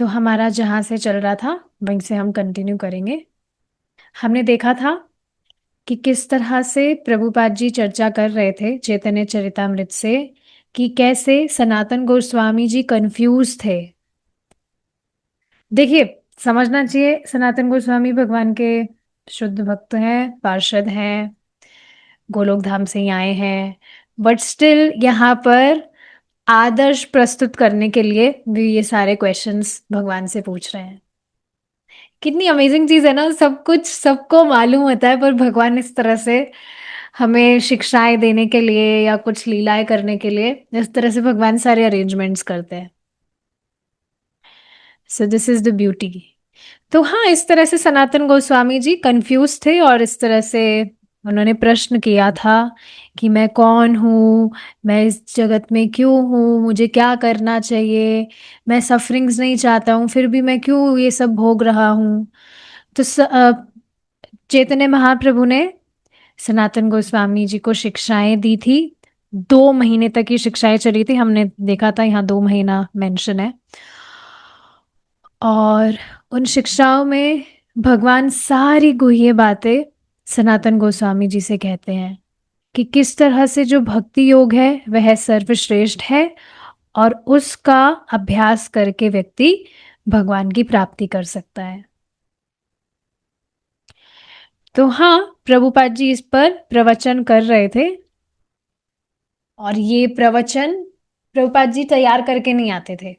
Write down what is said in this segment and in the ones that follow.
तो हमारा जहाँ से चल रहा था वहीं से हम कंटिन्यू करेंगे। हमने देखा था कि किस तरह से प्रभुपाद जी चर्चा कर रहे थे चैतन्य चरितामृत से, कि कैसे सनातन गोस्वामी जी कंफ्यूज थे। देखिए, समझना चाहिए, सनातन गोस्वामी भगवान के शुद्ध भक्त हैं, पार्षद हैं, गोलोक धाम से ही आए हैं, बट स्टिल यहाँ पर आदर्श प्रस्तुत करने के लिए भी ये सारे क्वेश्चंस भगवान से पूछ रहे हैं। कितनी अमेजिंग चीज है ना, सब कुछ सबको मालूम होता है पर भगवान इस तरह से हमें शिक्षाएं देने के लिए या कुछ लीलाएं करने के लिए इस तरह से भगवान सारे अरेंजमेंट्स करते हैं। सो दिस इज द ब्यूटी। तो हाँ, इस तरह से सनातन गोस्वामी जी कंफ्यूज थे और इस तरह से उन्होंने प्रश्न किया था कि मैं कौन हूँ, मैं इस जगत में क्यों हूँ, मुझे क्या करना चाहिए, मैं सफरिंग्स नहीं चाहता हूँ फिर भी मैं क्यों ये सब भोग रहा हूँ। तो चैतन्य महाप्रभु ने सनातन गोस्वामी जी को शिक्षाएं दी थी। 2 महीने तक ये शिक्षाएं चली थी, हमने देखा था यहाँ 2 महीना मेंशन है। और उन शिक्षाओं में भगवान सारी गुह्य बातें सनातन गोस्वामी जी से कहते हैं कि किस तरह से जो भक्ति योग है वह सर्वश्रेष्ठ है और उसका अभ्यास करके व्यक्ति भगवान की प्राप्ति कर सकता है। तो हाँ, प्रभुपाद जी इस पर प्रवचन कर रहे थे और ये प्रवचन प्रभुपाद जी तैयार करके नहीं आते थे,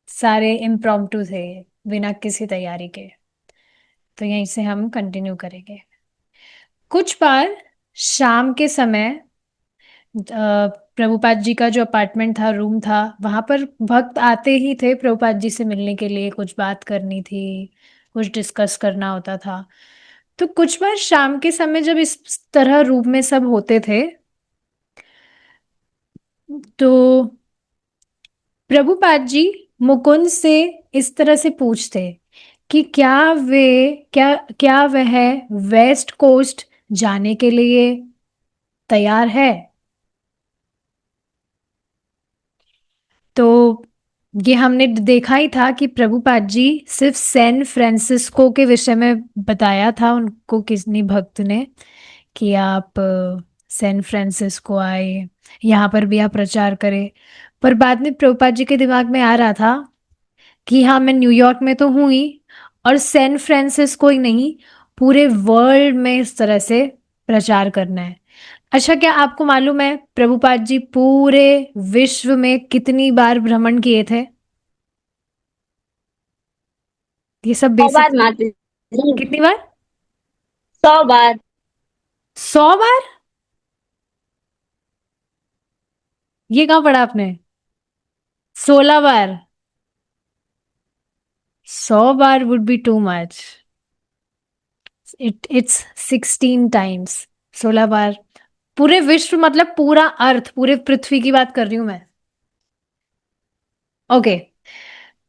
सारे इम्प्रॉम्प्टू थे, बिना किसी तैयारी के। तो यहीं से हम कंटिन्यू करेंगे। कुछ बार शाम के समय प्रभुपाद जी का जो अपार्टमेंट था, रूम था, वहां पर भक्त आते ही थे प्रभुपाद जी से मिलने के लिए, कुछ बात करनी थी, कुछ डिस्कस करना होता था। तो कुछ बार शाम के समय जब इस तरह रूम में सब होते थे तो प्रभुपाद जी मुकुंद से इस तरह से पूछते कि क्या क्या वह वेस्ट कोस्ट जाने के लिए तैयार है। तो ये हमने देखा ही था कि प्रभुपाद जी सिर्फ सैन फ्रांसिस्को के विषय में बताया था उनको किसी भक्त ने कि आप सैन फ्रांसिस्को आए, यहाँ पर भी आप प्रचार करें। पर बाद में प्रभुपाद जी के दिमाग में आ रहा था कि हाँ, मैं न्यूयॉर्क में तो हूँ ही, और सैन फ्रांसिस्को ही नहीं, पूरे वर्ल्ड में इस तरह से प्रचार करना है। अच्छा, क्या आपको मालूम है प्रभुपाद जी पूरे विश्व में कितनी बार भ्रमण किए थे? ये सब 100 बार बेसिक। माता जी। कितनी बार? 100 बार। 100 बार? ये कहाँ पढ़ा आपने? 16 बार? 100 बार would be too much. It's 16 times. 16 बार। पूरे विश्व मतलब पूरा अर्थ, पूरे पृथ्वी की बात कर रही हूं मैं। ओके।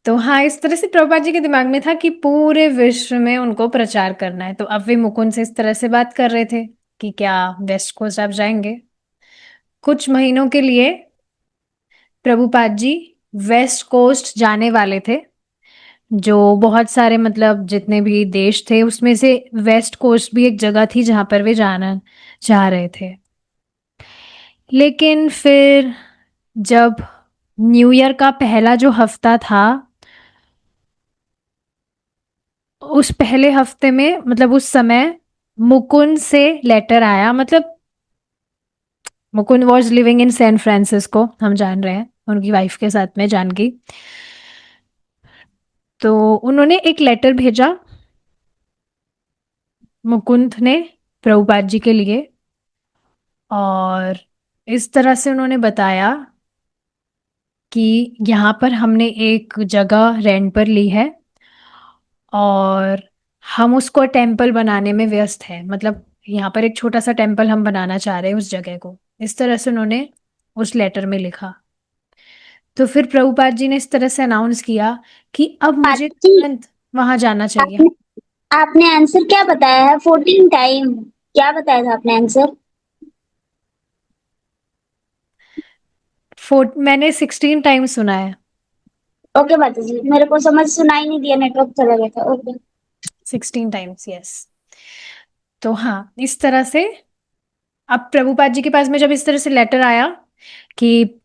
तो हाँ, इस तरह से प्रभुपाद जी के दिमाग में था कि पूरे विश्व में उनको प्रचार करना है। तो अब वे मुकुंद से इस तरह से बात कर रहे थे कि क्या वेस्ट कोस्ट आप जाएंगे। कुछ महीनों के लिए प्रभुपाद जी वेस्ट कोस्ट जाने वाले थे, जो बहुत सारे मतलब जितने भी देश थे उसमें से वेस्ट कोस्ट भी एक जगह थी जहां पर वे जाना चाह रहे थे। लेकिन फिर जब न्यू ईयर का पहला जो हफ्ता था, उस पहले हफ्ते में मतलब उस समय मुकुंद से लेटर आया। मतलब Mukund was living in San Francisco, हम जान रहे हैं, उनकी वाइफ के साथ में, जानकी। तो उन्होंने एक लेटर भेजा मुकुंद ने प्रभुपाद जी के लिए, और इस तरह से उन्होंने बताया कि यहाँ पर हमने एक जगह रेंट पर ली है और हम उसको टेम्पल बनाने में व्यस्त हैं। मतलब यहाँ पर एक छोटा सा टेम्पल हम बनाना चाह रहे हैं उस जगह को। इस तरह से उन्होंने उस लेटर में लिखा। तो फिर प्रभुपाद जी ने इस तरह से अनाउंस किया कि अब मुझे माता जी, तुरंत वहां जाना चाहिए। आपने आपने आंसर क्या बताया है? 14 टाइम। क्या बताया था आपने आंसर? मैंने 16 टाइम्स सुना है। ओके माता जी, मेरे को समझ सुनाई नहीं दिया, नेटवर्क चला गया था। ओके। 16 times, yes. तो हाँ, इस तरह से अब प्रभुपाद जी के पास में जब इस तरह से लेटर आया कि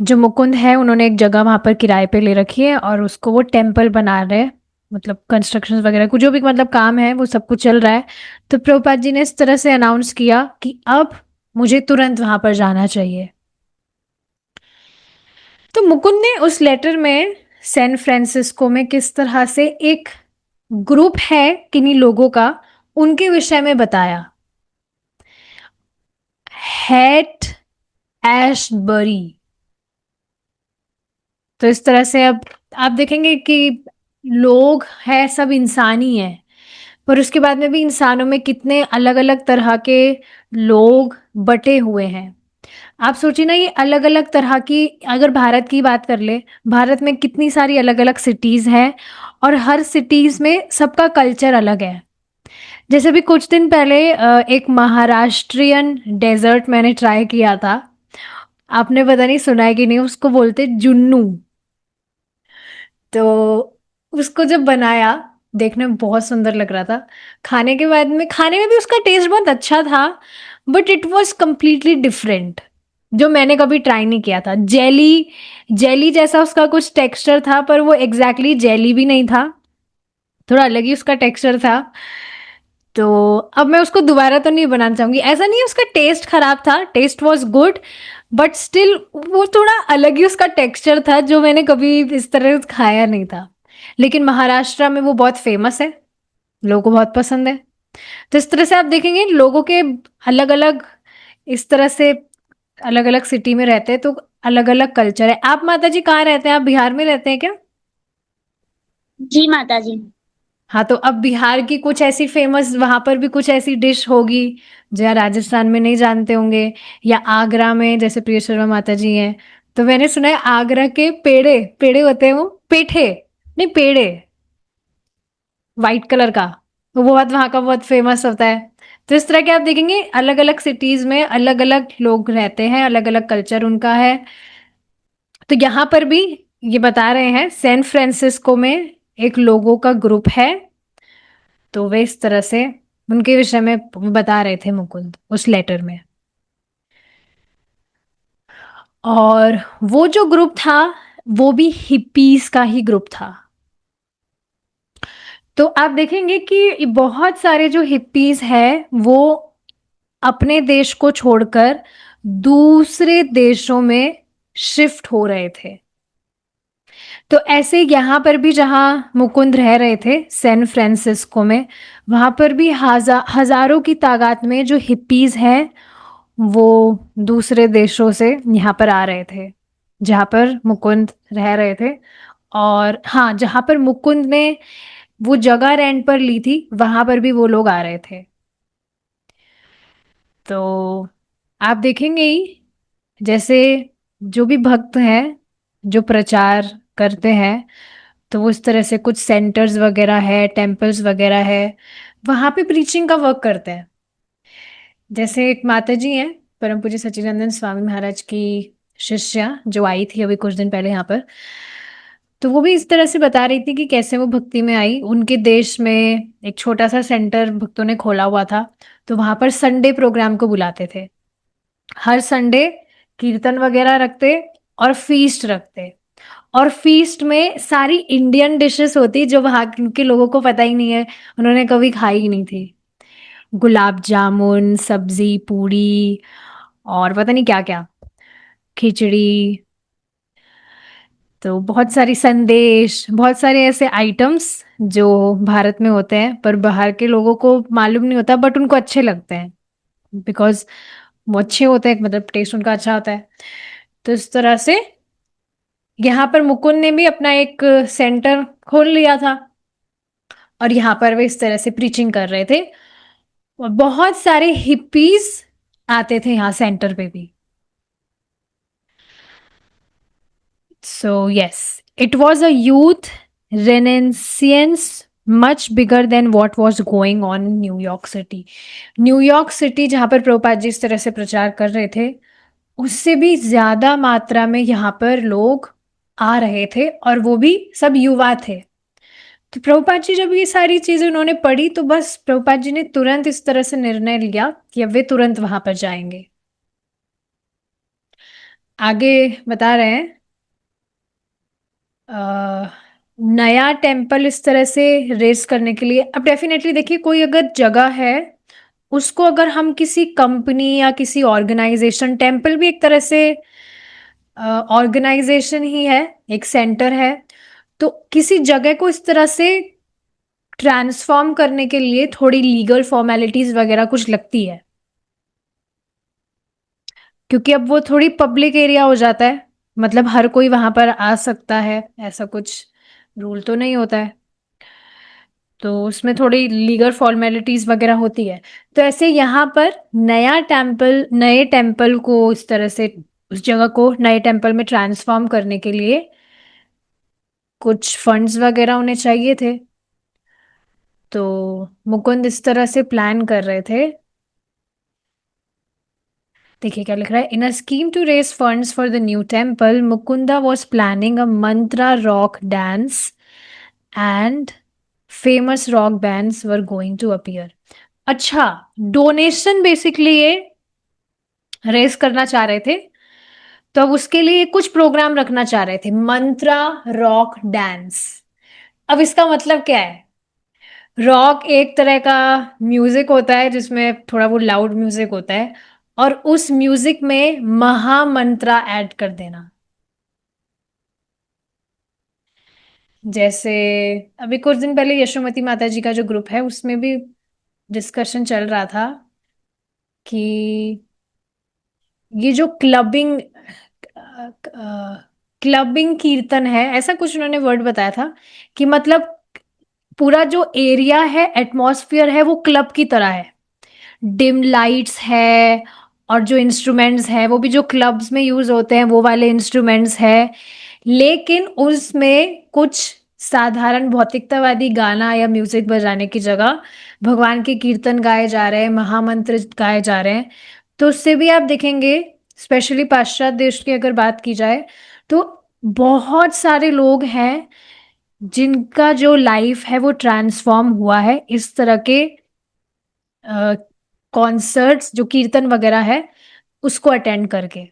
जो मुकुंद है उन्होंने एक जगह वहां पर किराए पे ले रखी है और उसको वो टेम्पल बना रहे हैं, मतलब कंस्ट्रक्शन वगैरह कुछ जो भी मतलब काम है वो सब कुछ चल रहा है। तो प्रभुपाद जी ने इस तरह से अनाउंस किया कि अब मुझे तुरंत वहां पर जाना चाहिए। तो मुकुंद ने उस लेटर में सैन फ्रांसिस्को में किस तरह से एक ग्रुप है किन्हीं लोगों का, उनके विषय में बताया। Hat Ashbery. तो इस तरह से अब आप देखेंगे कि लोग है सब इंसान ही हैं, पर उसके बाद में भी इंसानों में कितने अलग अलग तरह के लोग बटे हुए हैं। आप सोचिए ना, ये अलग अलग तरह की, अगर भारत की बात कर ले, भारत में कितनी सारी अलग अलग सिटीज हैं और हर सिटीज में सबका कल्चर अलग है। जैसे भी कुछ दिन पहले एक महाराष्ट्रियन डेजर्ट मैंने ट्राई किया था। आपने पता नहीं सुना है कि नहीं, उसको बोलते जुन्नू। तो उसको जब बनाया, देखने में बहुत सुंदर लग रहा था। खाने के बाद में, खाने में भी उसका टेस्ट बहुत अच्छा था, but it was completely different, जो मैंने कभी ट्राई नहीं किया था। जेली, जेली जैसा उसका कुछ टेक्सचर था, पर वो एग्जैक्टली जेली भी नहीं था, थोड़ा अलग ही उसका टेक्सचर था। तो अब मैं उसको दोबारा तो नहीं बनाना चाहूंगी। ऐसा नहीं है उसका टेस्ट खराब था, taste was good, but still वो थोड़ा अलग ही उसका टेक्सचर था जो मैंने कभी इस तरह खाया नहीं था। लेकिन महाराष्ट्र में वो बहुत फेमस है, लोगों को बहुत पसंद है। तो इस तरह से आप देखेंगे लोगों के अलग अलग, इस तरह से अलग अलग सिटी में रहते हैं तो अलग अलग कल्चर है। आप माता जी कहाँ रहते हैं? आप बिहार में रहते हैं क्या? जी माता जी। हाँ, तो अब बिहार की कुछ ऐसी फेमस, वहां पर भी कुछ ऐसी डिश होगी जो यार राजस्थान में नहीं जानते होंगे, या आगरा में जैसे प्रिय शर्मा माता जी हैं। तो मैंने सुना है आगरा के पेड़े, पेड़े होते हैं वो, पेठे नहीं पेड़े, वाइट कलर का, वो बहुत वहाँ का बहुत फेमस होता है। तो इस तरह के आप देखेंगे अलग अलग सिटीज में अलग अलग लोग रहते हैं, अलग अलग कल्चर उनका है। तो यहाँ पर भी ये बता रहे हैं सैन फ्रांसिस्को में एक लोगों का ग्रुप है। तो वे इस तरह से उनके विषय में बता रहे थे मुकुंद उस लेटर में। और वो जो ग्रुप था वो भी हिप्पीज का ही ग्रुप था। तो आप देखेंगे कि बहुत सारे जो हिप्पीज हैं वो अपने देश को छोड़कर दूसरे देशों में शिफ्ट हो रहे थे। तो ऐसे यहाँ पर भी जहाँ मुकुंद रह रहे थे सैन फ्रांसिस्को में, वहां पर भी हजारों की तादाद में जो हिप्पीज हैं वो दूसरे देशों से यहाँ पर आ रहे थे, जहाँ पर मुकुंद रह रहे थे। और हाँ, जहाँ पर मुकुंद ने वो जगह रेंट पर ली थी वहां पर भी वो लोग आ रहे थे। तो आप देखेंगे ही, जैसे जो भी भक्त हैं जो प्रचार करते हैं, तो वो इस तरह से कुछ सेंटर्स वगैरह है, टेम्पल्स वगैरह है, वहां पे प्रीचिंग का वर्क करते हैं। जैसे एक माता जी हैं, परम पूज्य सच्चिदानंद स्वामी महाराज की शिष्या, जो आई थी अभी कुछ दिन पहले यहाँ पर। तो वो भी इस तरह से बता रही थी कि कैसे वो भक्ति में आई। उनके देश में एक छोटा सा सेंटर भक्तों ने खोला हुआ था, तो वहां पर संडे प्रोग्राम को बुलाते थे। हर संडे कीर्तन वगैरह रखते और फीस्ट रखते। और फीस्ट में सारी इंडियन डिशेस होती जो वहाँ के लोगों को पता ही नहीं है, उन्होंने कभी खाई ही नहीं थी। गुलाब जामुन, सब्जी, पूरी, और पता नहीं क्या क्या, खिचड़ी। तो बहुत सारी संदेश, बहुत सारे ऐसे आइटम्स जो भारत में होते हैं पर बाहर के लोगों को मालूम नहीं होता, बट उनको अच्छे लगते हैं बिकॉज वो अच्छे होते हैं, मतलब टेस्ट उनका अच्छा होता है। तो इस तरह से यहाँ पर मुकुंद ने भी अपना एक सेंटर खोल लिया था और यहाँ पर वे इस तरह से प्रीचिंग कर रहे थे और बहुत सारे हिप्पीज आते थे यहाँ सेंटर पे भी। So, yes, it was a youth renaissance much bigger than what was going on in New York City. New York city जहाँ पर प्रभुपाद जी इस तरह से प्रचार कर रहे थे, उससे भी ज्यादा मात्रा में यहाँ पर लोग आ रहे थे और वो भी सब युवा थे। तो प्रभुपाद जी जब ये सारी चीजें उन्होंने पढ़ी तो बस प्रभुपाद जी ने तुरंत इस तरह से निर्णय लिया कि अब वे तुरंत वहां पर जाएंगे। आगे बता रहे हैं, अ, नया टेम्पल इस तरह से रेस करने के लिए, अब डेफिनेटली देखिए कोई अगर जगह है उसको अगर हम किसी कंपनी या किसी ऑर्गेनाइजेशन, टेम्पल भी एक तरह से ऑर्गेनाइजेशन ही है, एक सेंटर है, तो किसी जगह को इस तरह से ट्रांसफॉर्म करने के लिए थोड़ी लीगल फॉर्मेलिटीज वगैरह कुछ लगती है, क्योंकि अब वो थोड़ी पब्लिक एरिया हो जाता है, मतलब हर कोई वहां पर आ सकता है, ऐसा कुछ रूल तो नहीं होता है, तो उसमें थोड़ी लीगल फॉर्मेलिटीज वगैरह होती है। तो ऐसे यहाँ पर नए टेम्पल को इस तरह से, उस जगह को नए टेम्पल में ट्रांसफॉर्म करने के लिए कुछ फंड्स वगैरह उन्हें चाहिए थे। तो मुकुंद इस तरह से प्लान कर रहे थे, देखिए क्या लिख रहा है, in a scheme to raise funds for the new temple Mukunda was planning a mantra rock dance and famous rock bands were going to appear. अच्छा, डोनेशन बेसिकली ये रेस करना चाह रहे थे, तो अब उसके लिए कुछ प्रोग्राम रखना चाह रहे थे, मंत्रा रॉक डांस। अब इसका मतलब क्या है? रॉक एक तरह का म्यूजिक होता है जिसमें थोड़ा वो लाउड म्यूजिक होता है, और उस म्यूजिक में महामंत्रा ऐड कर देना। जैसे अभी कुछ दिन पहले यशोमती माता जी का जो ग्रुप है उसमें भी डिस्कशन चल रहा था कि ये जो क्लबिंग कीर्तन है, ऐसा कुछ उन्होंने वर्ड बताया था, कि मतलब पूरा जो एरिया है, एटमॉस्फियर है, वो क्लब की तरह है, डिम लाइट्स है, और जो इंस्ट्रूमेंट्स हैं वो भी जो क्लब्स में यूज होते हैं वो वाले इंस्ट्रूमेंट्स है, लेकिन उसमें कुछ साधारण भौतिकतावादी गाना या म्यूजिक बजाने की जगह भगवान के कीर्तन गाए जा रहे हैं, महामंत्र गाए जा रहे हैं। तो उससे भी आप देखेंगे, स्पेशली पाश्चात्य देश की अगर बात की जाए, तो बहुत सारे लोग हैं जिनका जो लाइफ है वो ट्रांसफॉर्म हुआ है इस तरह के कॉन्सर्ट्स जो कीर्तन वगैरह है उसको अटेंड करके।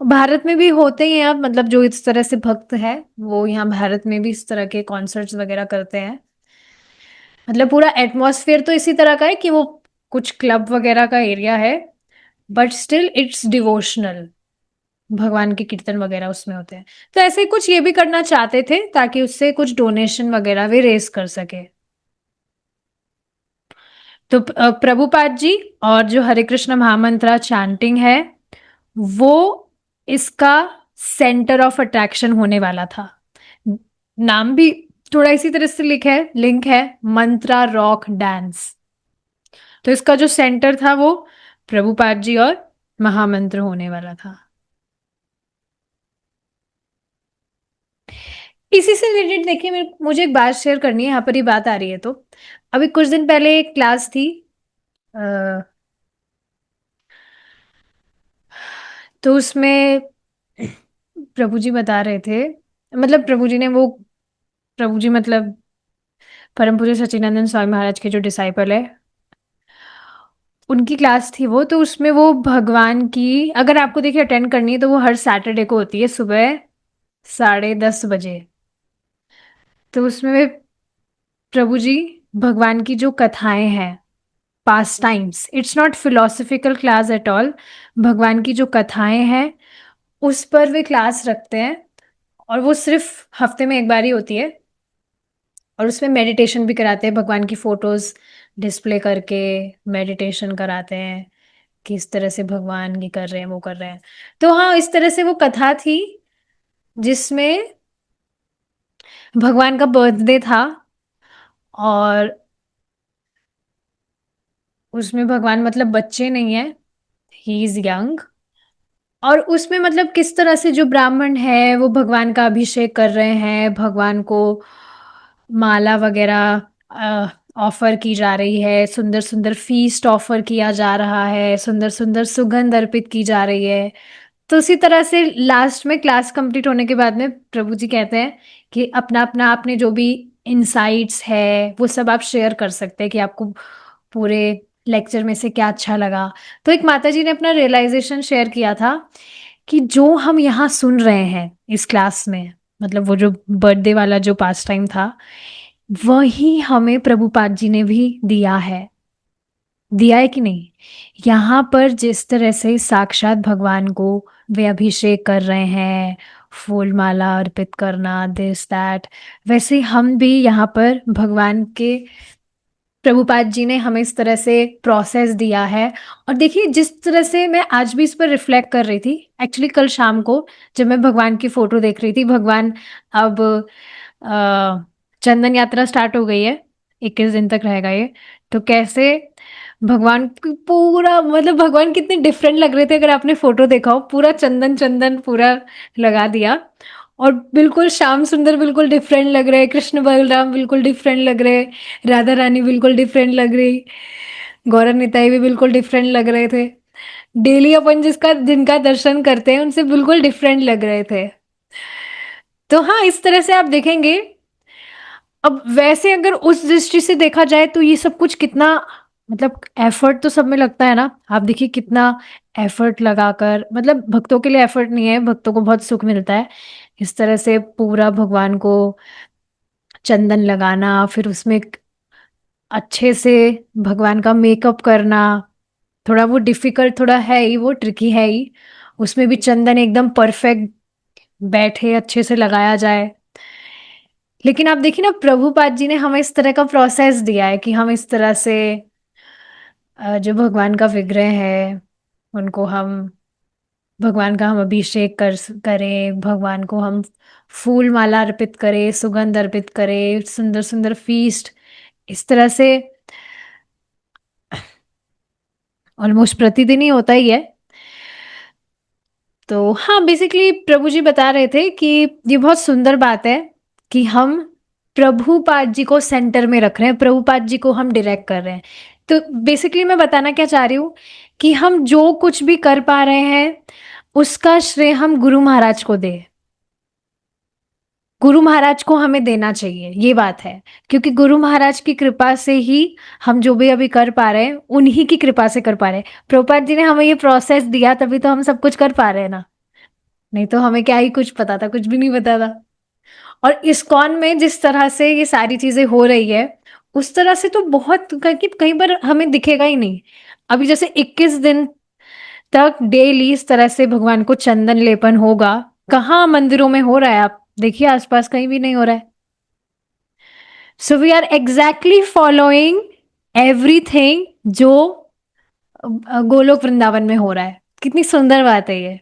भारत में भी होते ही हैं अब, मतलब जो इस तरह से भक्त है वो यहाँ भारत में भी इस तरह के कॉन्सर्ट्स वगैरह करते हैं। मतलब पूरा एटमॉस्फेयर तो इसी तरह का है कि वो कुछ क्लब वगैरह का एरिया है, बट स्टिल इट्स डिवोशनल, भगवान के कीर्तन वगैरह उसमें होते हैं। तो ऐसे ही कुछ ये भी करना चाहते थे ताकि उससे कुछ डोनेशन वगैरह वे रेस कर सके। तो प्रभुपाद जी और जो हरे कृष्ण महामंत्रा चैंटिंग है वो इसका सेंटर ऑफ अट्रैक्शन होने वाला था। नाम भी थोड़ा इसी तरह से लिंक है, मंत्रा रॉक डांस। तो इसका जो सेंटर था वो प्रभुपाद जी और महामंत्र होने वाला था। इसी से रिलेटेड देखिए, मुझे एक बात शेयर करनी है, यहाँ पर ही बात आ रही है तो, अभी कुछ दिन पहले एक क्लास थी, तो उसमें प्रभु जी बता रहे थे, मतलब प्रभु जी मतलब परम पूज्य सच्चिदानंद स्वामी महाराज के जो डिसाइपल है उनकी क्लास थी वो, तो उसमें वो भगवान की, अगर आपको देखिए अटेंड करनी है तो वो हर सैटरडे को होती है सुबह 10:30 बजे। तो उसमें वे प्रभु जी भगवान की जो कथाएं हैं, pastimes, it's not philosophical class at all, भगवान की जो कथाएं हैं उस पर वे क्लास रखते हैं, और वो सिर्फ हफ्ते में एक बार ही होती है, और उसमें मेडिटेशन भी कराते हैं, भगवान की फोटोज डिस्प्ले करके मेडिटेशन कराते हैं, किस तरह से भगवान ये कर रहे हैं वो कर रहे हैं। तो हाँ, इस तरह से वो कथा थी जिसमें भगवान का बर्थडे था, और उसमें भगवान मतलब बच्चे नहीं है, ही इज यंग, और उसमें मतलब किस तरह से जो ब्राह्मण है वो भगवान का अभिषेक कर रहे हैं, भगवान को माला वगैरह ऑफर की जा रही है, सुंदर सुंदर फीस्ट ऑफर किया जा रहा है, सुंदर सुंदर सुगंध अर्पित की जा रही है। तो उसी तरह से लास्ट में क्लास कंप्लीट होने के बाद में प्रभु जी कहते हैं कि अपना अपना आपने जो भी इनसाइट्स है वो सब आप शेयर कर सकते हैं कि आपको पूरे लेक्चर में से क्या अच्छा लगा। तो एक माता जी ने अपना रियलाइजेशन शेयर किया था कि जो हम यहाँ सुन रहे हैं इस क्लास में, मतलब वो जो बर्थडे वाला जो पास टाइम था, वही हमें प्रभुपाद जी ने भी दिया है। दिया है कि नहीं? यहाँ पर जिस तरह से साक्षात भगवान को वे अभिषेक कर रहे हैं, फूल माला अर्पित करना, दिस दैट, वैसे हम भी यहाँ पर भगवान के प्रभुपाद जी ने हमें इस तरह से प्रोसेस दिया है। और देखिए जिस तरह से मैं आज भी इस पर रिफ्लेक्ट कर रही थी, एक्चुअली कल शाम को जब मैं भगवान की फोटो देख रही थी, भगवान अब चंदन यात्रा स्टार्ट हो गई है, 21 दिन तक रहेगा ये। तो कैसे भगवान पूरा, मतलब भगवान कितने डिफरेंट लग रहे थे, अगर आपने फोटो देखा हो, पूरा चंदन चंदन पूरा लगा दिया, और बिल्कुल श्याम सुंदर बिल्कुल डिफरेंट लग रहे, कृष्ण बलराम बिल्कुल डिफरेंट लग रहे, राधा रानी बिल्कुल डिफरेंट लग रही, गौरा निताई भी बिल्कुल डिफरेंट लग रहे थे। डेली अपन जिनका दर्शन करते हैं उनसे बिल्कुल डिफरेंट लग रहे थे। तो हाँ, इस तरह से आप देखेंगे। अब वैसे अगर उस दृष्टि से देखा जाए तो ये सब कुछ कितना, मतलब एफर्ट तो सब में लगता है ना। आप देखिए कितना एफर्ट लगाकर, मतलब भक्तों के लिए एफर्ट नहीं है, भक्तों को बहुत सुख मिलता है इस तरह से पूरा भगवान को चंदन लगाना, फिर उसमें अच्छे से भगवान का मेकअप करना। थोड़ा वो डिफिकल्ट थोड़ा है ही, वो ट्रिकी है ही, उसमें भी चंदन एकदम परफेक्ट बैठे अच्छे से लगाया जाए। लेकिन आप देखिए ना, प्रभुपाद जी ने हमें इस तरह का प्रोसेस दिया है कि हम इस तरह से जो भगवान का विग्रह है उनको हम, भगवान का हम अभिषेक करें, भगवान को हम फूल माला अर्पित करें, सुगंध अर्पित करें, सुंदर सुंदर फीस्ट, इस तरह से ऑलमोस्ट प्रतिदिन ही होता ही है। तो हाँ, बेसिकली प्रभु जी बता रहे थे कि ये बहुत सुंदर बात है कि हम प्रभुपाद जी को सेंटर में रख रहे हैं, प्रभुपाद जी को हम डायरेक्ट कर रहे हैं। तो बेसिकली मैं बताना क्या चाह रही हूँ कि हम जो कुछ भी कर पा रहे हैं उसका श्रेय हम गुरु महाराज को दें, गुरु महाराज को हमें देना चाहिए, ये बात है। क्योंकि गुरु महाराज की कृपा से ही हम जो भी अभी कर पा रहे हैं, उन्हीं की कृपा से कर पा रहे हैं। प्रभुपाद जी ने हमें ये प्रोसेस दिया तभी तो हम सब कुछ कर पा रहे हैं ना, नहीं तो हमें क्या ही कुछ पता था, कुछ भी नहीं पता था। और इस्कॉन में जिस तरह से ये सारी चीजें हो रही है, उस तरह से तो बहुत कहीं पर हमें दिखेगा ही नहीं। अभी जैसे 21 दिन तक डेली इस तरह से भगवान को चंदन लेपन होगा, कहाँ मंदिरों में हो रहा है? आप देखिए आसपास कहीं भी नहीं हो रहा है। So we are exactly following everything जो गोलोक वृंदावन में हो रहा है। कितनी सुंदर बात है ये।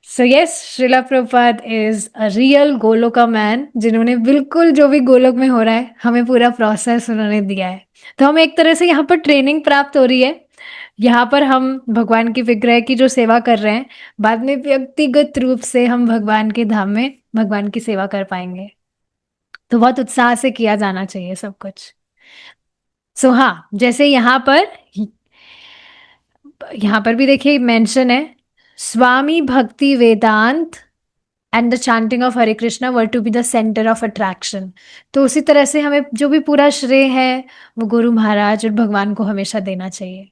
So yes, Srila Prabhupada is a real Goloka man, जिन्होंने बिल्कुल जो भी गोलोक में हो रहा है हमें पूरा प्रोसेस उन्होंने दिया है। तो हमें एक तरह से यहाँ पर ट्रेनिंग प्राप्त हो रही है। यहाँ पर हम भगवान की विग्रह की जो सेवा कर रहे हैं, बाद में व्यक्तिगत रूप से हम भगवान के धाम में भगवान की सेवा कर पाएंगे। तो बहुत उत्साह से किया जाना चाहिए सब कुछ। सो हाँ, जैसे यहाँ पर भी देखिए मेंशन है, Swami Bhakti Vedanta and the chanting of Hare Krishna were to be the centre of attraction. तो उसी तरह से हमें जो भी पूरा श्रेय है वो गुरु महाराज और भगवान को हमेशा देना चाहिए।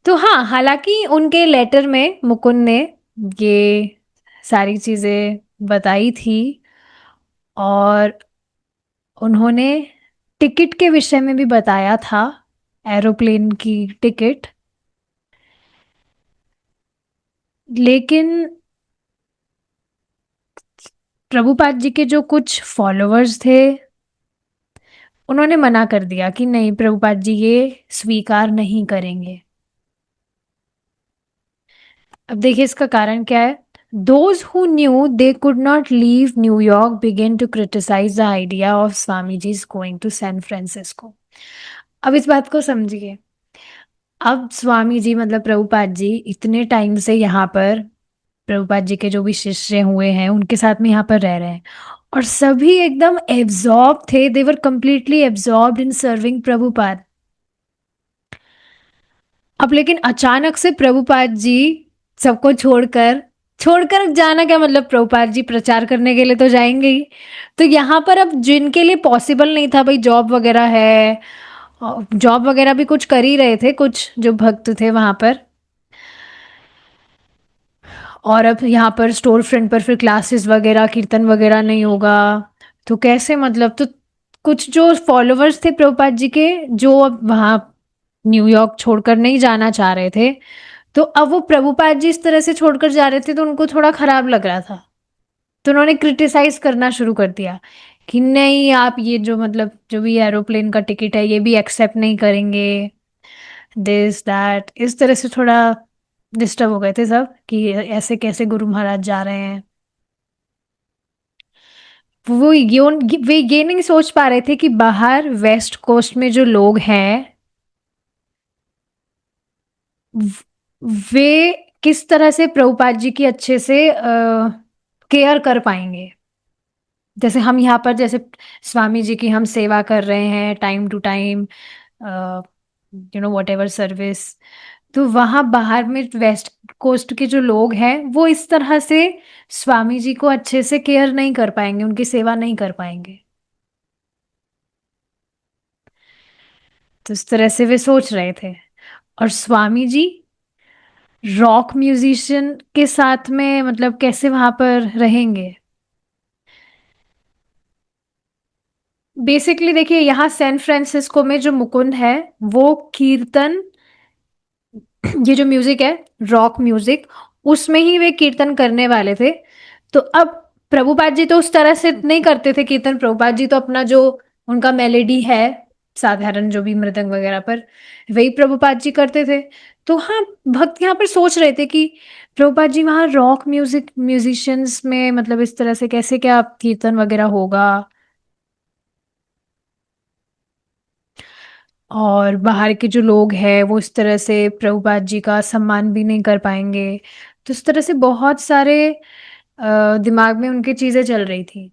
तो हाँ, हालांकि उनके लेटर में मुकुंद ने ये सारी चीजें बताई थी, और उन्होंने टिकट के विषय में भी बताया था, एरोप्लेन की टिकट। लेकिन प्रभुपाद जी के जो कुछ फॉलोअर्स थे उन्होंने मना कर दिया कि नहीं, प्रभुपाद जी ये स्वीकार नहीं करेंगे। अब देखिए इसका कारण क्या है। Those who knew they could not leave New York began to criticize the idea of Swamiji's going to San Francisco. अब इस बात को समझिए। अब स्वामी जी मतलब प्रभुपाद जी इतने टाइम से यहाँ पर, प्रभुपाद जी के जो भी शिष्य हुए हैं उनके साथ में यहाँ पर रह रहे हैं, और सभी एकदम एब्जॉर्ब थे, they were completely absorbed in serving Prabhupada. अब लेकिन अचानक से प्रभुपाद जी सबको छोड़कर छोड़कर जाना क्या मतलब, प्रभुपाद जी प्रचार करने के लिए तो जाएंगे ही। तो यहाँ पर अब जिनके लिए पॉसिबल नहीं था भाई, जॉब वगैरह है, जॉब वगैरह भी कुछ कर ही रहे थे कुछ जो भक्त थे वहां पर, और अब यहाँ पर स्टोर फ्रंट पर फिर क्लासेस वगैरह कीर्तन वगैरह नहीं होगा, तो कैसे मतलब। तो कुछ जो फॉलोअर्स थे प्रभुपाद जी के, जो अब वहाँ न्यूयॉर्क छोड़कर नहीं जाना चाह रहे थे, तो अब वो प्रभुपाद जी इस तरह से छोड़कर जा रहे थे तो उनको थोड़ा खराब लग रहा था। तो उन्होंने क्रिटिसाइज करना शुरू कर दिया कि नहीं, आप ये जो मतलब जो भी एरोप्लेन का टिकट है ये भी एक्सेप्ट नहीं करेंगे, दिस दैट, इस तरह से थोड़ा डिस्टर्ब हो गए थे सब कि ऐसे कैसे गुरु महाराज जा रहे हैं। वे ये नहीं सोच पा रहे थे कि बाहर वेस्ट कोस्ट में जो लोग हैं वे किस तरह से प्रभुपाद जी की अच्छे से केयर कर पाएंगे। जैसे हम यहाँ पर जैसे स्वामी जी की हम सेवा कर रहे हैं time to time, whatever service, तो वहां बाहर में वेस्ट कोस्ट के जो लोग हैं वो इस तरह से स्वामी जी को अच्छे से केयर नहीं कर पाएंगे, उनकी सेवा नहीं कर पाएंगे। तो इस तरह से वे सोच रहे थे। और स्वामी जी रॉक म्यूजिशियन के साथ में मतलब कैसे वहां पर रहेंगे। बेसिकली देखिए, यहाँ सैन फ्रांसिस्को में जो मुकुंद है वो कीर्तन, ये जो म्यूजिक है रॉक म्यूजिक, उसमें ही वे कीर्तन करने वाले थे। तो अब प्रभुपाद जी तो उस तरह से नहीं करते थे कीर्तन, प्रभुपाद जी तो अपना जो उनका मेलेडी है साधारण जो भी मृदंग वगैरह पर, वही प्रभुपाद जी करते थे। तो हाँ, भक्त यहाँ पर सोच रहे थे कि प्रभुपाद जी वहाँ रॉक म्यूजिशियंस में मतलब इस तरह से कैसे क्या कीर्तन वगैरह होगा, और बाहर के जो लोग हैं वो इस तरह से प्रभुपाद जी का सम्मान भी नहीं कर पाएंगे। तो इस तरह से बहुत सारे दिमाग में उनकी चीजें चल रही थी।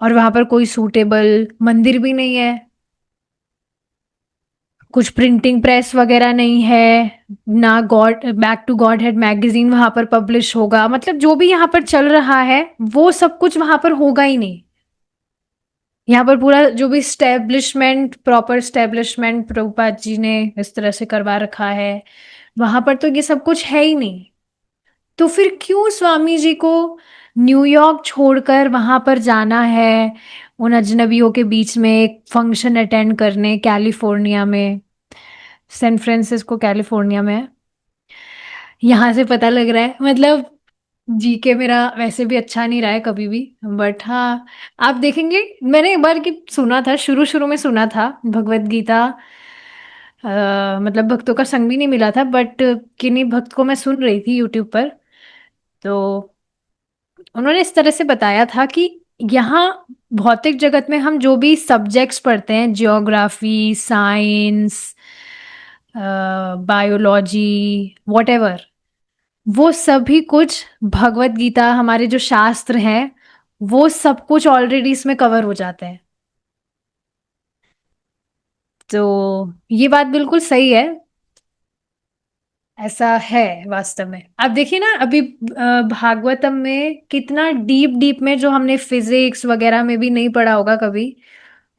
और वहां पर कोई सूटेबल मंदिर भी नहीं है, कुछ प्रिंटिंग प्रेस वगैरह नहीं है, ना God back to Godhead magazine वहां पर पब्लिश होगा, मतलब जो भी यहाँ पर चल रहा है वो सब कुछ वहां पर होगा ही नहीं। यहाँ पर पूरा जो भी establishment, proper establishment Prabhupada ji ने इस तरह से करवा रखा है, वहां पर तो ये सब कुछ है ही नहीं। तो फिर क्यों स्वामी जी को न्यूयॉर्क छोड़कर वहां पर जाना है, उन अजनबियों के बीच में एक फंक्शन अटेंड करने कैलिफोर्निया में, सैन फ्रांसिस्को कैलिफोर्निया में है। यहाँ से पता लग रहा है मतलब जीके मेरा वैसे भी अच्छा नहीं रहा है कभी भी, बट हाँ आप देखेंगे, मैंने एक बार की सुना था, शुरू शुरू में सुना था भगवत गीता, मतलब भक्तों का संग भी नहीं मिला था, बट किन्हीं भक्त को मैं सुन रही थी यूट्यूब पर, तो उन्होंने इस तरह से बताया था कि यहाँ भौतिक जगत में हम जो भी सब्जेक्ट्स पढ़ते हैं, जियोग्राफी, साइंस, बायोलॉजी, वॉटेवर, वो सभी कुछ भगवत गीता हमारे जो शास्त्र हैं वो सब कुछ ऑलरेडी इसमें कवर हो जाते हैं। तो ये बात बिल्कुल सही है, ऐसा है वास्तव में। आप देखिए ना अभी भागवतम में कितना डीप डीप में, जो हमने फिजिक्स वगैरह में भी नहीं पढ़ा होगा कभी,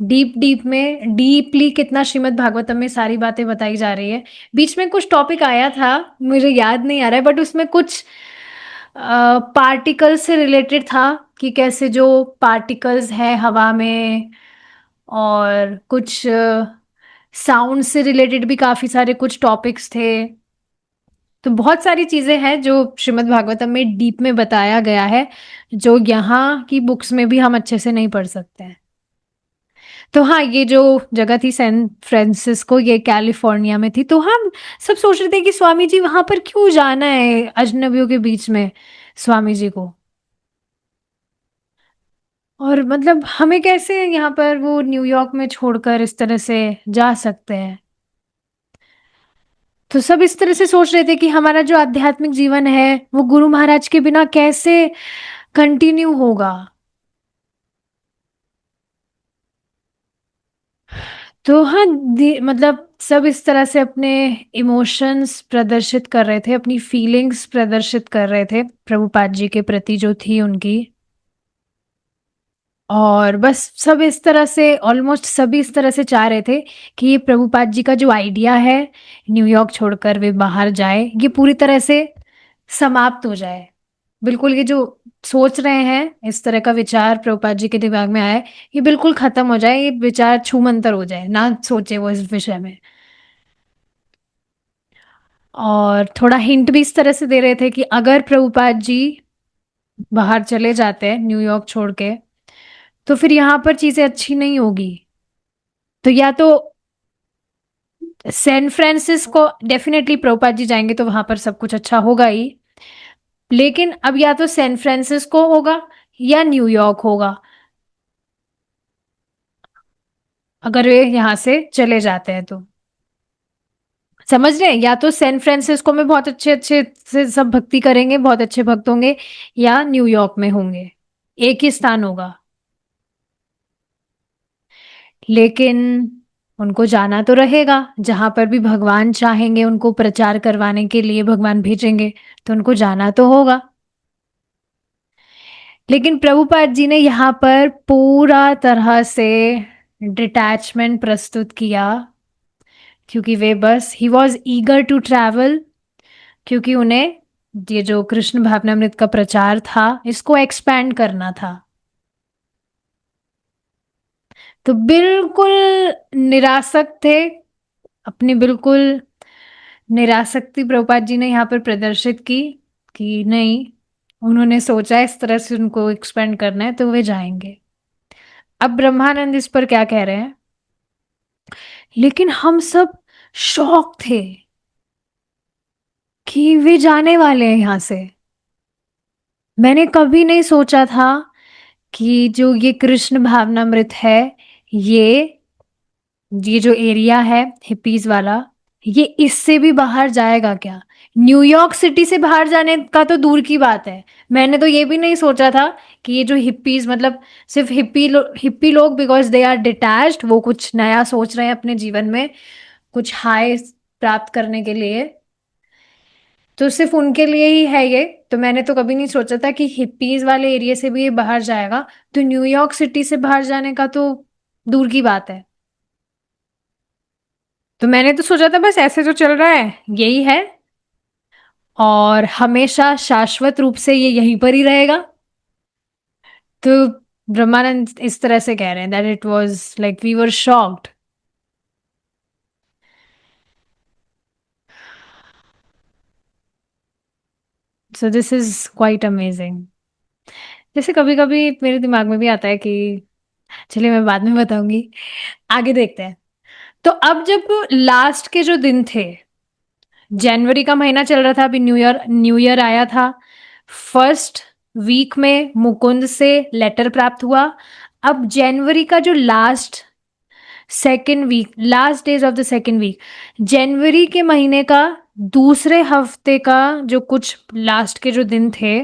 डीप डीप में डीपली कितना श्रीमद् भागवतम में सारी बातें बताई जा रही है। बीच में कुछ टॉपिक आया था, मुझे याद नहीं आ रहा है, बट उसमें कुछ पार्टिकल्स से रिलेटेड था कि कैसे जो पार्टिकल्स हैं हवा में, और कुछ साउंड से रिलेटेड भी काफी सारे कुछ टॉपिक्स थे। तो बहुत सारी चीजें हैं जो श्रीमद् भागवतम में डीप में बताया गया है, जो यहाँ की बुक्स में भी हम अच्छे से नहीं पढ़ सकते हैं। तो हाँ, ये जो जगह थी सैन फ्रांसिस्को, ये कैलिफोर्निया में थी, तो हम सब सोच रहे थे कि स्वामी जी वहां पर क्यों जाना है अजनबियों के बीच में स्वामी जी को, और मतलब हमें कैसे यहाँ पर वो न्यूयॉर्क में छोड़कर इस तरह से जा सकते हैं। तो सब इस तरह से सोच रहे थे कि हमारा जो आध्यात्मिक जीवन है वो गुरु महाराज के बिना कैसे कंटिन्यू होगा। तो हाँ, मतलब सब इस तरह से अपने इमोशंस प्रदर्शित कर रहे थे, अपनी फीलिंग्स प्रदर्शित कर रहे थे प्रभुपाद जी के प्रति जो थी उनकी। और बस सब इस तरह से, ऑलमोस्ट सभी इस तरह से चाह रहे थे कि ये प्रभुपाद जी का जो आइडिया है न्यूयॉर्क छोड़कर वे बाहर जाए, ये पूरी तरह से समाप्त हो जाए। बिल्कुल ये जो सोच रहे हैं, इस तरह का विचार प्रभुपाद जी के दिमाग में आया है, ये बिल्कुल खत्म हो जाए, ये विचार छूमंतर हो जाए, ना सोचे वो इस विषय में। और थोड़ा हिंट भी इस तरह से दे रहे थे कि अगर प्रभुपाद जी बाहर चले जाते हैं न्यूयॉर्क छोड़ के, तो फिर यहाँ पर चीजें अच्छी नहीं होगी। तो या तो San Francisco definitely Prabhupada ji जाएंगे तो वहां पर सब कुछ अच्छा होगा ही, लेकिन अब या तो सैन फ्रांसिस्को होगा या न्यूयॉर्क होगा, अगर वे यहाँ से चले जाते हैं तो। समझ रहे हैं? या तो सैन फ्रांसिस्को में बहुत अच्छे अच्छे से सब भक्ति करेंगे, बहुत अच्छे भक्त होंगे, या न्यूयॉर्क में होंगे, एक ही स्थान होगा। लेकिन उनको जाना तो रहेगा, जहां पर भी भगवान चाहेंगे उनको प्रचार करवाने के लिए भगवान भेजेंगे, तो उनको जाना तो होगा। लेकिन प्रभुपाद जी ने यहाँ पर पूरा तरह से डिटैचमेंट प्रस्तुत किया, क्योंकि वे बस ही वॉज ईगर टू ट्रैवल, क्योंकि उन्हें ये जो कृष्ण भावनामृत का प्रचार था इसको एक्सपैंड करना था। तो बिल्कुल निरासक्त थे, अपनी बिल्कुल निरासक्ति प्रभुपाद जी ने यहाँ पर प्रदर्शित की कि नहीं, उन्होंने सोचा इस तरह से उनको एक्सपेंड करना है तो वे जाएंगे। अब ब्रह्मानंद इस पर क्या कह रहे हैं, लेकिन हम सब शॉक थे कि वे जाने वाले हैं यहाँ से। मैंने कभी नहीं सोचा था कि जो ये कृष्ण भावनामृत है, ये ये जो एरिया है हिप्पीज वाला, ये इससे भी बाहर जाएगा क्या? न्यूयॉर्क सिटी से बाहर जाने का तो दूर की बात है, मैंने तो ये भी नहीं सोचा था कि ये जो हिप्पीज, मतलब सिर्फ हिप्पी लोग बिकॉज दे आर डिटैच्ड, वो कुछ नया सोच रहे हैं अपने जीवन में, कुछ हाई प्राप्त करने के लिए, तो सिर्फ उनके लिए ही है ये। तो मैंने तो कभी नहीं सोचा था कि हिप्पीज वाले एरिया से भी ये बाहर जाएगा, तो न्यूयॉर्क सिटी से बाहर जाने का तो दूर की बात है। तो मैंने तो सोचा था बस ऐसे जो चल रहा है यही है, और हमेशा शाश्वत रूप से ये यहीं पर ही रहेगा। तो ब्रह्मानंद इस तरह से कह रहे हैं that it was like we were shocked. So this is quite amazing. जैसे कभी कभी मेरे दिमाग में भी आता है कि, चलिए मैं बाद में बताऊंगी, आगे देखते हैं। तो अब जब लास्ट के जो दिन थे, जनवरी का महीना चल रहा था, अभी न्यू ईयर आया था, फर्स्ट वीक में मुकुंद से लेटर प्राप्त हुआ। अब जनवरी का जो last second week, last days of the second week, जनवरी के महीने का दूसरे हफ्ते का जो कुछ लास्ट के जो दिन थे,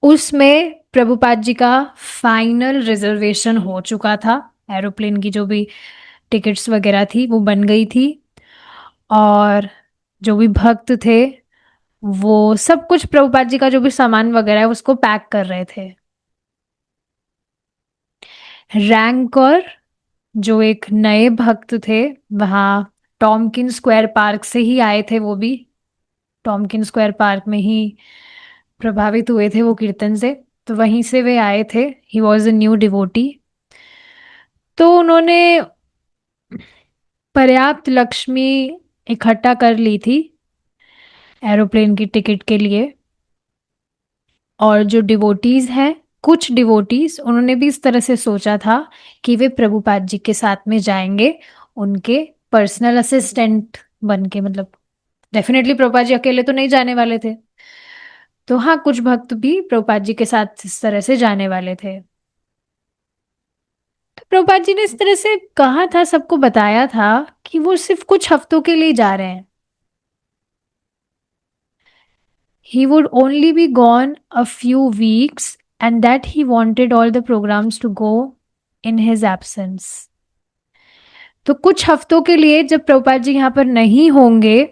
उसमें प्रभुपाद जी का फाइनल रिजर्वेशन हो चुका था। एरोप्लेन की जो भी टिकट्स वगैरह थी वो बन गई थी, और जो भी भक्त थे वो सब कुछ प्रभुपाद जी का जो भी सामान वगैरह है उसको पैक कर रहे थे। रैंकर जो एक नए भक्त थे, वहाँ टॉमकिन स्क्वायर पार्क से ही आए थे, वो भी टॉमकिन स्क्वायर पार्क में ही प्रभावित हुए थे वो कीर्तन से, तो वहीं से वे आए थे। He was a new devotee. तो उन्होंने पर्याप्त लक्ष्मी इकट्ठा कर ली थी एरोप्लेन की टिकट के लिए। और जो डिवोटीज हैं, कुछ डिवोटीज, उन्होंने भी इस तरह से सोचा था कि वे प्रभुपाद जी के साथ में जाएंगे, उनके पर्सनल असिस्टेंट बन के, मतलब डेफिनेटली प्रभुपाद जी अकेले तो नहीं जाने वाले थे। तो हाँ, कुछ भक्त भी प्रभुपाद जी के साथ इस तरह से जाने वाले थे। तो प्रभुपाद जी ने इस तरह से कहा था, सबको बताया था कि वो सिर्फ कुछ हफ्तों के लिए जा रहे हैं। He would only be gone a few weeks, and that he wanted all the programs to go in his absence. तो कुछ हफ्तों के लिए जब प्रभुपाद जी यहाँ पर नहीं होंगे,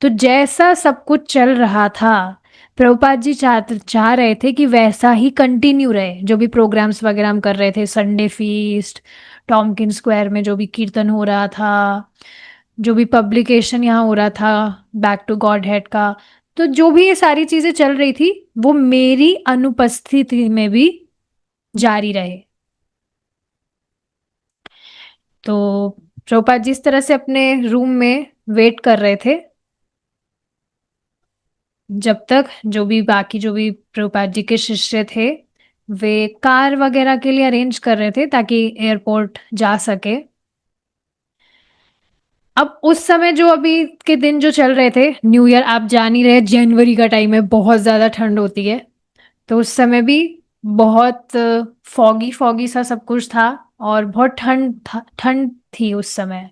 तो जैसा सब कुछ चल रहा था, प्रभुपाद जी चाह रहे थे कि वैसा ही कंटिन्यू रहे। जो भी प्रोग्राम्स वगैरह हम कर रहे थे, संडे फीस्ट, टॉमकिन स्क्वायर में जो भी कीर्तन हो रहा था, जो भी पब्लिकेशन यहाँ हो रहा था बैक टू गॉड हेड का, तो जो भी ये सारी चीजें चल रही थी वो मेरी अनुपस्थिति में भी जारी रहे। तो प्रभुपाद जी इस तरह से अपने रूम में वेट कर रहे थे जब तक जो भी बाकी जो भी प्रभुपाद जी के शिष्य थे वे कार वगैरह के लिए अरेंज कर रहे थे ताकि एयरपोर्ट जा सके। अब उस समय जो अभी के दिन जो चल रहे थे, न्यू ईयर आप जान ही रहे, जनवरी का टाइम है, बहुत ज्यादा ठंड होती है। तो उस समय भी बहुत फॉगी फॉगी सा सब कुछ था और बहुत ठंड थी उस समय।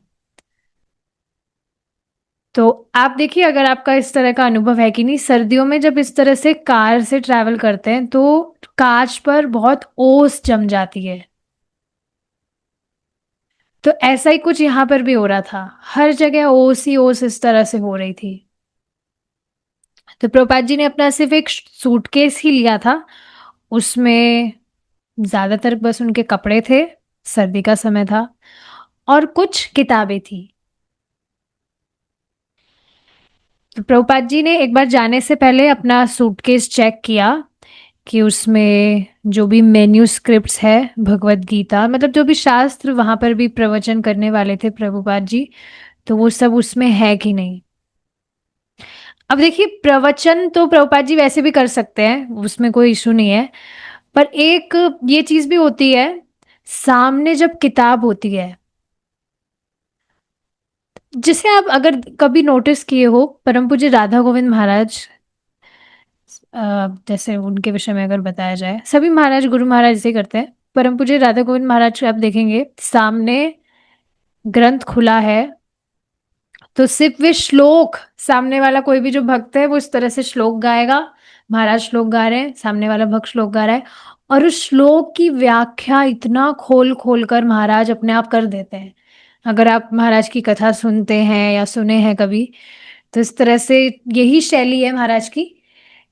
तो आप देखिए, अगर आपका इस तरह का अनुभव है कि नहीं, सर्दियों में जब इस तरह से कार से ट्रैवल करते हैं तो कांच पर बहुत ओस जम जाती है। तो ऐसा ही कुछ यहाँ पर भी हो रहा था, हर जगह ओस ही ओस इस तरह से हो रही थी। तो प्रभुपाद जी ने अपना सिर्फ एक सूटकेस ही लिया था, उसमें ज्यादातर बस उनके कपड़े थे, सर्दी का समय था, और कुछ किताबें थी। तो प्रभुपाद जी ने एक बार जाने से पहले अपना सूटकेस चेक किया कि उसमें जो भी मेन्यू स्क्रिप्ट्स है भगवत गीता, मतलब जो भी शास्त्र वहां पर भी प्रवचन करने वाले थे प्रभुपाद जी, तो वो सब उसमें है कि नहीं। अब देखिए, प्रवचन तो प्रभुपाद जी वैसे भी कर सकते हैं, उसमें कोई इशू नहीं है, पर एक ये चीज भी होती है, सामने जब किताब होती है, जिसे आप अगर कभी नोटिस किए हो, परम पूज्य राधा गोविंद महाराज, जैसे उनके विषय में अगर बताया जाए, सभी महाराज गुरु महाराज ऐसे करते हैं। परम पूज्य राधा गोविंद महाराज को आप देखेंगे, सामने ग्रंथ खुला है, तो सिर्फ वे श्लोक, सामने वाला कोई भी जो भक्त है वो इस तरह से श्लोक गाएगा, महाराज श्लोक गा रहे हैं, सामने वाला भक्त श्लोक गा रहा है, और उस श्लोक की व्याख्या इतना खोल खोल कर महाराज अपने आप कर देते हैं। अगर आप महाराज की कथा सुनते हैं या सुने हैं कभी, तो इस तरह से यही शैली है महाराज की,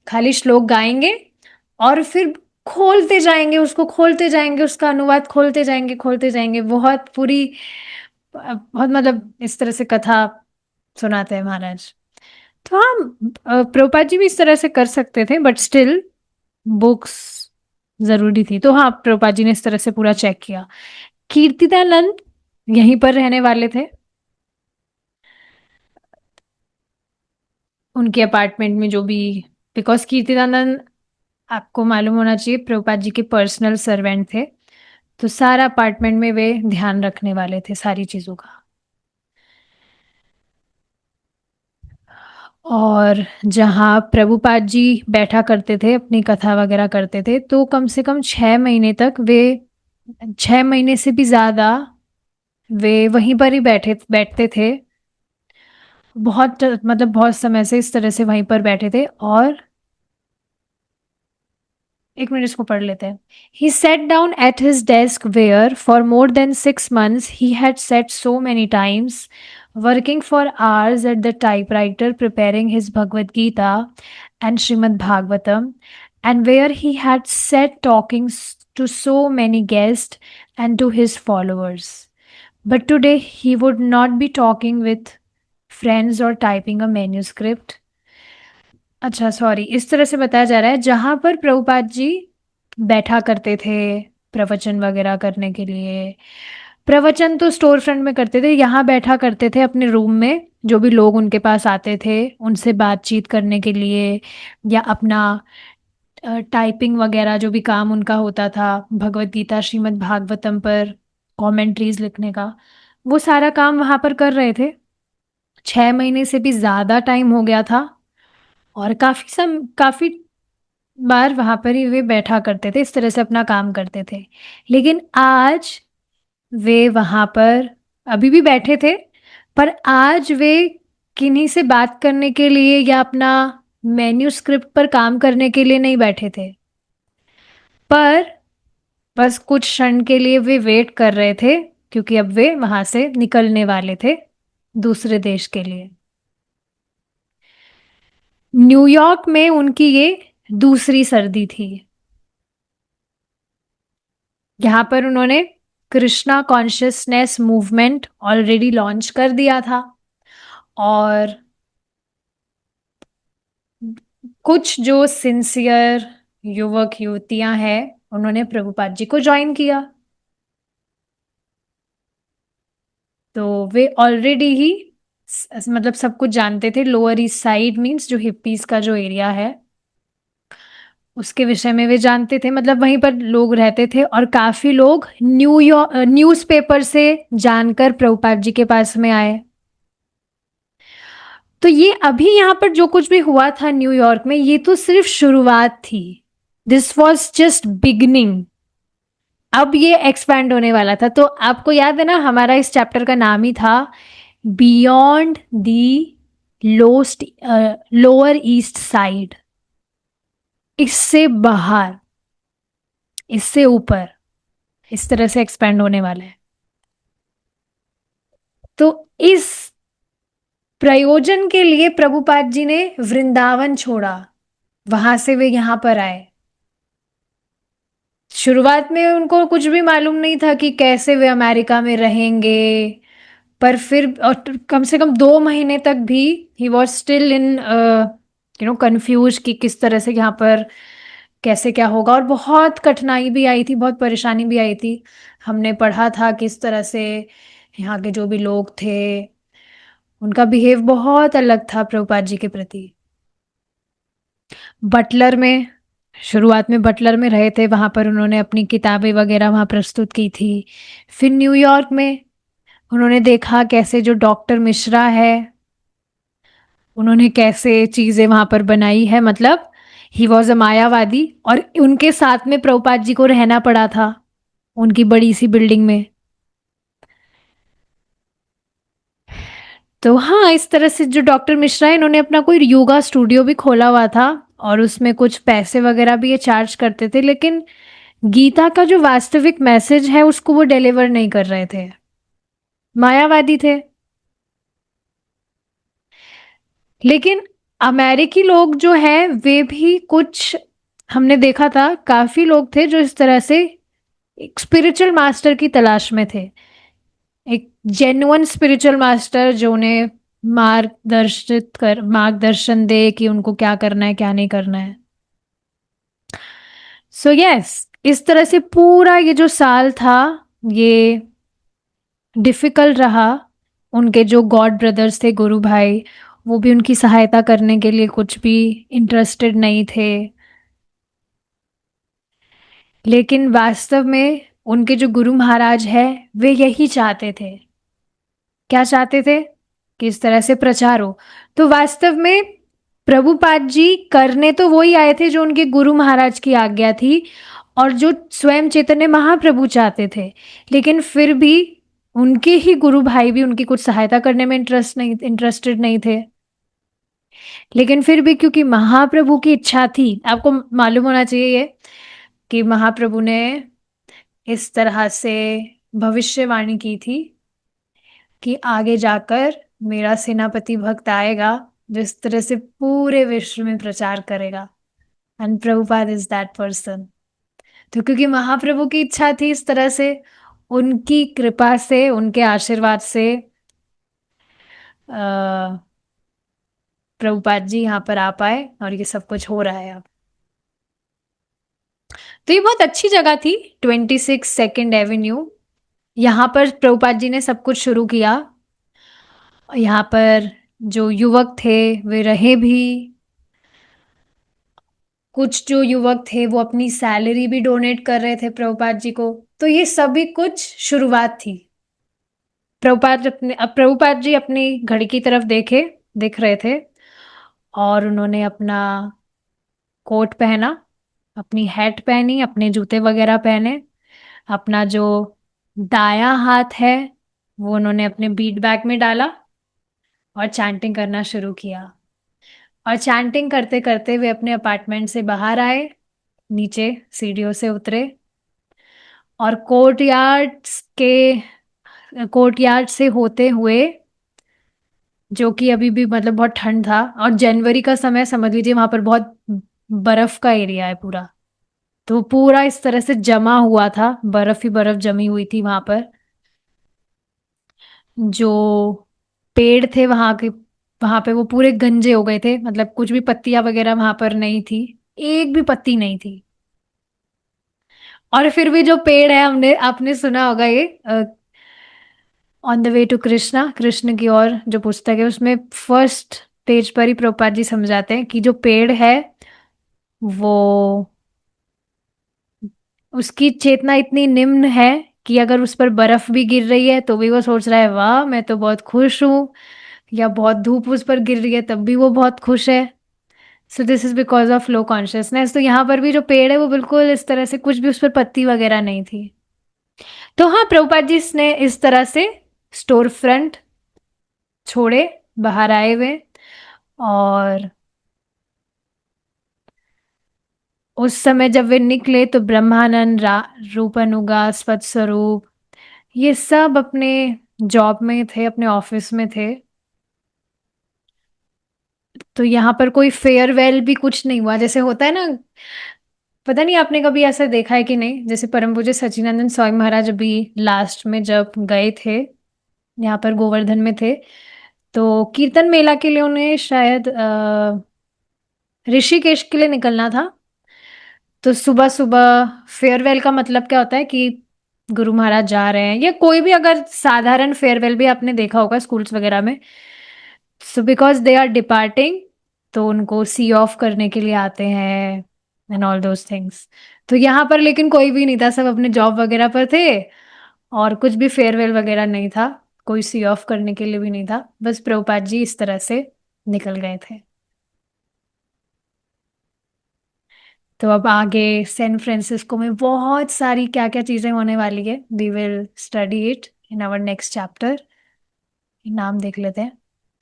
खाली श्लोक गाएंगे और फिर खोलते जाएंगे, उसको खोलते जाएंगे, उसका अनुवाद खोलते जाएंगे, बहुत पूरी, बहुत मतलब इस तरह से कथा सुनाते हैं महाराज। तो हाँ, प्रभुपाद जी भी इस तरह से कर सकते थे, बट स्टिल बुक्स जरूरी थी। तो हाँ, प्रभुपाद जी ने इस तरह से पूरा चेक किया। कीर्तिदानंद यहीं पर रहने वाले थे, उनके अपार्टमेंट में जो भी, बिकॉज कीर्तिदानंद, आपको मालूम होना चाहिए, प्रभुपाद जी के पर्सनल सर्वेंट थे, तो सारा अपार्टमेंट में वे ध्यान रखने वाले थे सारी चीजों का। और जहाँ प्रभुपाद जी बैठा करते थे, अपनी कथा वगैरह करते थे, तो कम से कम 6 महीने तक वे, 6 महीने से भी ज्यादा वे वहीं पर ही बैठते थे। बहुत मतलब बहुत समय से इस तरह से वहीं पर बैठे थे। और एक मिनट, इसको पढ़ लेते हैं। He sat down at his desk where for more than 6 months he had sat so many times, working for hours at the typewriter preparing his Bhagavad Gita and Srimad Bhagavatam, and where he had sat talking to so many guests and to his followers. But today he would not be talking with friends or typing a manuscript. अच्छा, sorry, इस तरह से बताया जा रहा है जहां पर प्रभुपाद जी बैठा करते थे प्रवचन वगैरह करने के लिए। प्रवचन तो स्टोर फ्रंट में करते थे, यहाँ बैठा करते थे अपने रूम में, जो भी लोग उनके पास आते थे उनसे बातचीत करने के लिए, या अपना टाइपिंग वगैरह जो भी काम उनका होता था, भगवत गीता श्रीमद् भागवतम पर कमेंट्रीज लिखने का, वो सारा काम वहां पर कर रहे थे। 6 महीने से भी ज्यादा टाइम हो गया था, और काफी बार वहां पर ही वे बैठा करते थे, इस तरह से अपना काम करते थे। लेकिन आज वे वहां पर अभी भी बैठे थे, पर आज वे किन्हीं से बात करने के लिए या अपना मेन्यू स्क्रिप्ट पर काम करने के लिए नहीं बैठे थे, पर बस कुछ क्षण के लिए वे वेट कर रहे थे क्योंकि अब वे वहां से निकलने वाले थे दूसरे देश के लिए। न्यूयॉर्क में उनकी ये दूसरी सर्दी थी। यहाँ पर उन्होंने Krishna consciousness movement already launch कर दिया था, और कुछ जो सिंसियर युवक युवतियां हैं उन्होंने प्रभुपाद जी को ज्वाइन किया। तो वे ऑलरेडी ही मतलब सब कुछ जानते थे। लोअर ईस्ट साइड मींस जो हिप्पीज का जो एरिया है उसके विषय में वे जानते थे, मतलब वहीं पर लोग रहते थे, और काफी लोग न्यूयॉर्क न्यूज़पेपर से जानकर प्रभुपाद जी के पास में आए। तो ये अभी यहाँ पर जो कुछ भी हुआ था न्यूयॉर्क में, ये तो सिर्फ शुरुआत थी। This was just beginning. अब ये एक्सपैंड होने वाला था। तो आपको याद है ना, हमारा इस चैप्टर का नाम ही था beyond the lost lower east side. इससे बाहर, इससे ऊपर, इस तरह से एक्सपैंड होने वाला है। तो इस प्रयोजन के लिए प्रभुपाद जी ने वृंदावन छोड़ा, वहां से वे यहां पर आए। शुरुआत में उनको कुछ भी मालूम नहीं था कि कैसे वे अमेरिका में रहेंगे, पर फिर और कम से कम 2 महीने तक भी he was still in confuse कि किस तरह से यहाँ पर कैसे क्या होगा। और बहुत कठिनाई भी आई थी, बहुत परेशानी भी आई थी। हमने पढ़ा था किस तरह से यहाँ के जो भी लोग थे उनका बिहेव बहुत अलग था प्रभुपाद जी के प्रति। बटलर में, शुरुआत में बटलर में रहे थे, वहां पर उन्होंने अपनी किताबें वगैरह वहां प्रस्तुत की थी। फिर न्यूयॉर्क में उन्होंने देखा कैसे जो डॉक्टर मिश्रा है उन्होंने कैसे चीजें वहां पर बनाई है, मतलब ही वॉज अ मायावादी, और उनके साथ में प्रभुपाद जी को रहना पड़ा था उनकी बड़ी सी बिल्डिंग में। तो हाँ, इस तरह से जो डॉक्टर मिश्रा है इन्होंने अपना कोई योगा स्टूडियो भी खोला हुआ था, और उसमें कुछ पैसे वगैरह भी ये चार्ज करते थे, लेकिन गीता का जो वास्तविक मैसेज है उसको वो डिलीवर नहीं कर रहे थे, मायावादी थे। लेकिन अमेरिकी लोग जो हैं वे भी कुछ, हमने देखा था काफी लोग थे जो इस तरह से एक स्पिरिचुअल मास्टर की तलाश में थे, एक जेन्युइन स्पिरिचुअल मास्टर जो उन्हें मार्गदर्शन दे कि उनको क्या करना है क्या नहीं करना है। सो यस, इस तरह से पूरा ये जो साल था ये डिफिकल्ट रहा। उनके जो गॉड ब्रदर्स थे, गुरु भाई, वो भी उनकी सहायता करने के लिए कुछ भी इंटरेस्टेड नहीं थे। लेकिन वास्तव में उनके जो गुरु महाराज है वे यही चाहते थे। क्या चाहते थे? कि इस तरह से प्रचार हो। तो वास्तव में प्रभुपाद जी करने तो वही आए थे जो उनके गुरु महाराज की आज्ञा थी, और जो स्वयं चैतन्य महाप्रभु चाहते थे। लेकिन फिर भी उनके ही गुरु भाई भी उनकी कुछ सहायता करने में इंटरेस्टेड नहीं थे। लेकिन फिर भी क्योंकि महाप्रभु की इच्छा थी, आपको मालूम होना चाहिए ये, कि महाप्रभु ने इस तरह से भविष्यवाणी की थी कि आगे जाकर मेरा सेनापति भक्त आएगा जो इस तरह से पूरे विश्व में प्रचार करेगा, and Prabhupada is that person. तो क्योंकि महाप्रभु की इच्छा थी, इस तरह से उनकी कृपा से, उनके आशीर्वाद से प्रभुपाद जी यहाँ पर आ पाए, और ये सब कुछ हो रहा है अब। तो ये बहुत अच्छी जगह थी, 26 सेकेंड एवेन्यू। यहाँ पर प्रभुपाद जी ने सब कुछ शुरू किया। यहाँ पर जो युवक थे वे रहे भी। कुछ जो युवक थे वो अपनी सैलरी भी डोनेट कर रहे थे प्रभुपाद जी को। तो ये सभी कुछ शुरुआत थी। अब प्रभुपाद जी अपनी घड़ी की तरफ देख रहे थे, और उन्होंने अपना कोट पहना, अपनी हैट पहनी, अपने जूते वगैरह पहने, अपना जो दायां हाथ है वो उन्होंने अपने बीट बैग में डाला, और चैंटिंग करना शुरू किया। और चैंटिंग करते करते वे अपने अपार्टमेंट से बाहर आए, नीचे सीढ़ियों से उतरे, और कोर्टयार्ड्स के कोर्टयार्ड से होते हुए, जो कि अभी भी मतलब बहुत ठंड था, और जनवरी का समय समझ लीजिए, वहां पर बहुत बर्फ का एरिया है पूरा। तो पूरा इस तरह से जमा हुआ था, बर्फ ही बर्फ जमी हुई थी वहां पर। जो पेड़ थे वहां के, वहां पे वो पूरे गंजे हो गए थे, मतलब कुछ भी पत्तियां वगैरह वहां पर नहीं थी, एक भी पत्ती नहीं थी। और फिर भी जो पेड़ है, हमने आपने सुना होगा ये, on the way to Krishna, Krishna की ओर जो पुस्तक है, उसमें फर्स्ट पेज पर ही प्रभुपाद जी समझाते हैं कि जो पेड़ है वो, उसकी चेतना इतनी निम्न है कि अगर उस पर बर्फ भी गिर रही है तो भी वो सोच रहा है वाह मैं तो बहुत खुश हूँ, या बहुत धूप उस पर गिर रही है तब भी वो बहुत खुश है। सो this is because of low consciousness. तो यहाँ पर भी जो पेड़ है वो बिल्कुल इस तरह से, कुछ भी उस पर पत्ती वगैरह नहीं थी। तो हाँ, प्रभुपाद जी ने इस तरह से स्टोर फ्रंट छोड़े, बाहर आए हुए, और उस समय जब वे निकले तो ब्रह्मानंद, रूपनुगा, स्वत स्वरूप, ये सब अपने जॉब में थे, अपने ऑफिस में थे। तो यहाँ पर कोई फेयरवेल भी कुछ नहीं हुआ, जैसे होता है ना, पता नहीं आपने कभी ऐसा देखा है कि नहीं, जैसे परम पूज्य सच्चिदानंद स्वामी महाराज अभी लास्ट में जब गए थे, यहाँ पर गोवर्धन में थे, तो कीर्तन मेला के लिए उन्हें शायद ऋषिकेश के लिए निकलना था। तो सुबह सुबह फेयरवेल का मतलब क्या होता है कि गुरु महाराज जा रहे हैं, या कोई भी अगर साधारण फेयरवेल भी आपने देखा होगा स्कूल्स वगैरह में, so because they are departing, तो उनको सी ऑफ करने के लिए आते हैं एंड ऑल दोज थिंग्स। तो यहाँ पर लेकिन कोई भी नहीं था, सब अपने जॉब वगैरह पर थे, और कुछ भी फेयरवेल वगैरह नहीं था, कोई सी ऑफ करने के लिए भी नहीं था, बस प्रभुपाद जी इस तरह से निकल गए थे। तो अब आगे सैन फ्रांसिस्को में बहुत सारी क्या क्या चीजें होने वाली है, we will study it in our next chapter. नाम देख लेते हैं,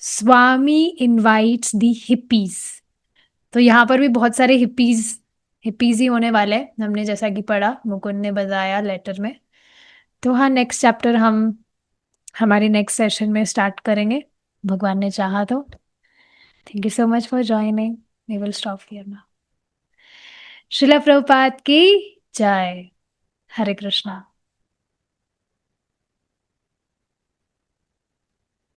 स्वामी इनवाइट्स दी हिप्पीज। तो यहाँ पर भी बहुत सारे हिप्पीज, हिप्पीज ही होने वाले हैं, हमने जैसा कि पढ़ा, मुकुंद ने बताया लेटर में। तो हाँ, नेक्स्ट चैप्टर हम हमारे नेक्स्ट सेशन में स्टार्ट करेंगे, भगवान ने चाहा तो। Thank you so much for joining, we will stop here now. Shrila Prabhupada की जय। हरे कृष्णा।